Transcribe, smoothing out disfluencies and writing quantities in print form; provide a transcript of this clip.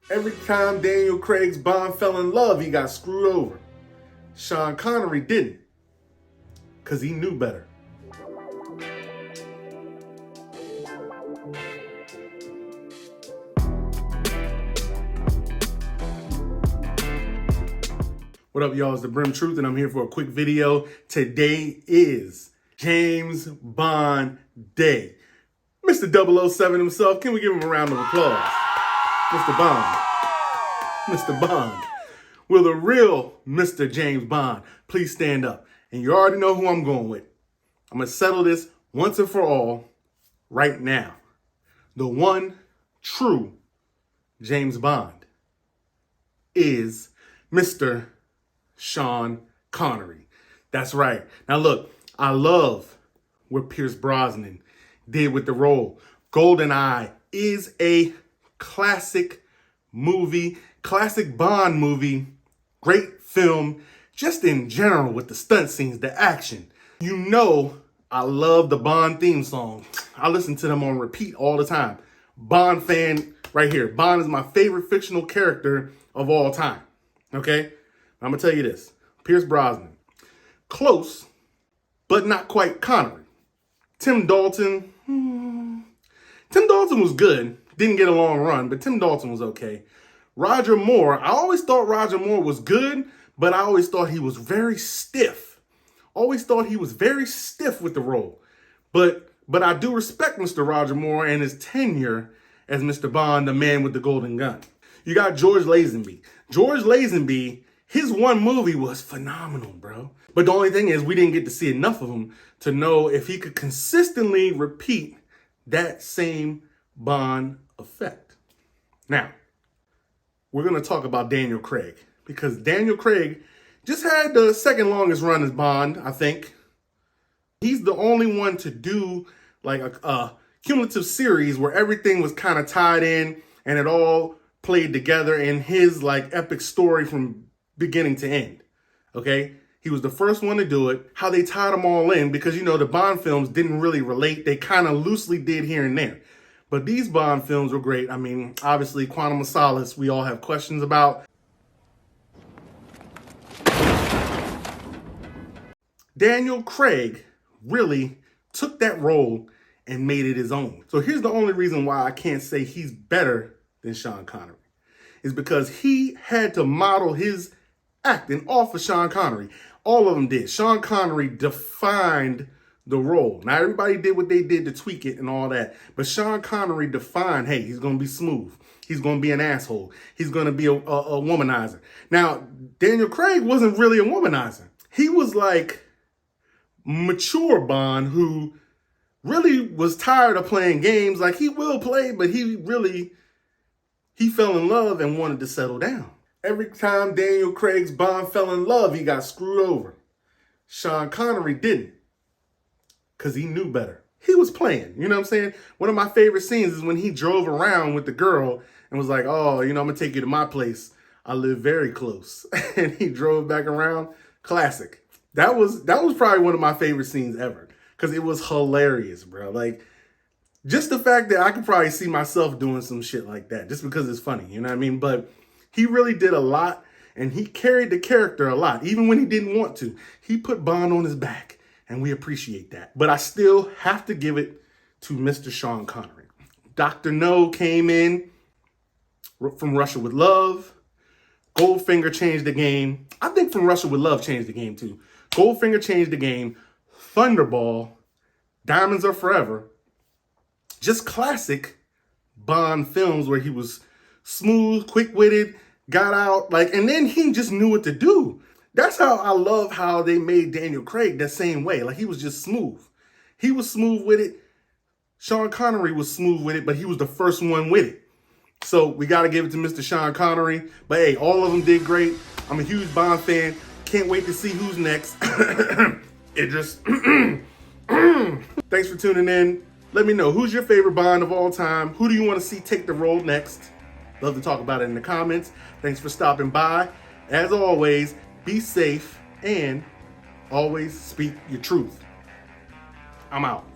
Every time Daniel Craig's Bond fell in love, he got screwed over. Sean Connery didn't, because he knew better. What up, y'all? It's the Brim Truth, and I'm here for a quick video. Today is James Bond Day. Mr. 007 himself, can we give him a round of applause? Mr. Bond. Mr. Bond. Will the real Mr. James Bond please stand up? And you already know who I'm going with. I'm going to settle this once and for all right now. The one true James Bond is Mr. Sean Connery. That's right. Now look, I love what Pierce Brosnan did with the role. GoldenEye is a classic movie, classic Bond movie, great film, just in general with the stunt scenes, the action. You know, I love the Bond theme song. I listen to them on repeat all the time. Bond fan right here. Bond is my favorite fictional character of all time. Okay? I'm going to tell you this. Pierce Brosnan. Close, but not quite Connery. Tim Dalton. Tim Dalton was good. Didn't get a long run, but Tim Dalton was okay. Roger Moore. I always thought Roger Moore was good, but I always thought he was very stiff. Always thought he was very stiff with the role. But I do respect Mr. Roger Moore and his tenure as Mr. Bond, the man with the golden gun. You got George Lazenby. George Lazenby, his one movie was phenomenal, bro. But the only thing is we didn't get to see enough of him to know if he could consistently repeat that same Bond effect. Now, we're going to talk about Daniel Craig because Daniel Craig just had the second longest run as Bond, I think. He's the only one to do like a cumulative series where everything was kind of tied in and it all played together in his like epic story from beginning to end. Okay? He was the first one to do it. How they tied them all in, because you know the Bond films didn't really relate. They kind of loosely did here and there. But these Bond films were great. I mean, obviously Quantum of Solace we all have questions about. Daniel Craig really took that role and made it his own. So here's the only reason why I can't say he's better than Sean Connery. Is because he had to model his acting off of Sean Connery. All of them did. Sean Connery defined the role. Now, everybody did what they did to tweak it and all that. But Sean Connery defined, hey, he's going to be smooth. He's going to be an asshole. He's going to be a womanizer. Now, Daniel Craig wasn't really a womanizer. He was like mature Bond who really was tired of playing games. Like, he will play, but he fell in love and wanted to settle down. Every time Daniel Craig's Bond fell in love, he got screwed over. Sean Connery didn't, because he knew better. He was playing, you know what I'm saying? One of my favorite scenes is when he drove around with the girl and was like, oh, you know, I'm going to take you to my place. I live very close. And he drove back around. Classic. That was probably one of my favorite scenes ever, because it was hilarious, bro. Like, just the fact that I could probably see myself doing some shit like that just because it's funny, you know what I mean? But he really did a lot, and he carried the character a lot, even when he didn't want to. He put Bond on his back, and we appreciate that. But I still have to give it to Mr. Sean Connery. Dr. No came in from Russia with Love. Goldfinger changed the game. I think From Russia with Love changed the game too. Goldfinger changed the game. Thunderball, Diamonds Are Forever. Just classic Bond films where he was smooth, quick-witted, got out, like, and then he just knew what to do. That's how I love how they made Daniel Craig that same way. Like, he was just smooth. He was smooth with it. Sean Connery was smooth with it, but he was the first one with it. So we got to give it to Mr. Sean Connery. But hey, all of them did great. I'm a huge Bond fan. Can't wait to see who's next. It just... Thanks for tuning in. Let me know, who's your favorite Bond of all time? Who do you want to see take the role next? Love to talk about it in the comments. Thanks for stopping by. As always, be safe and always speak your truth. I'm out.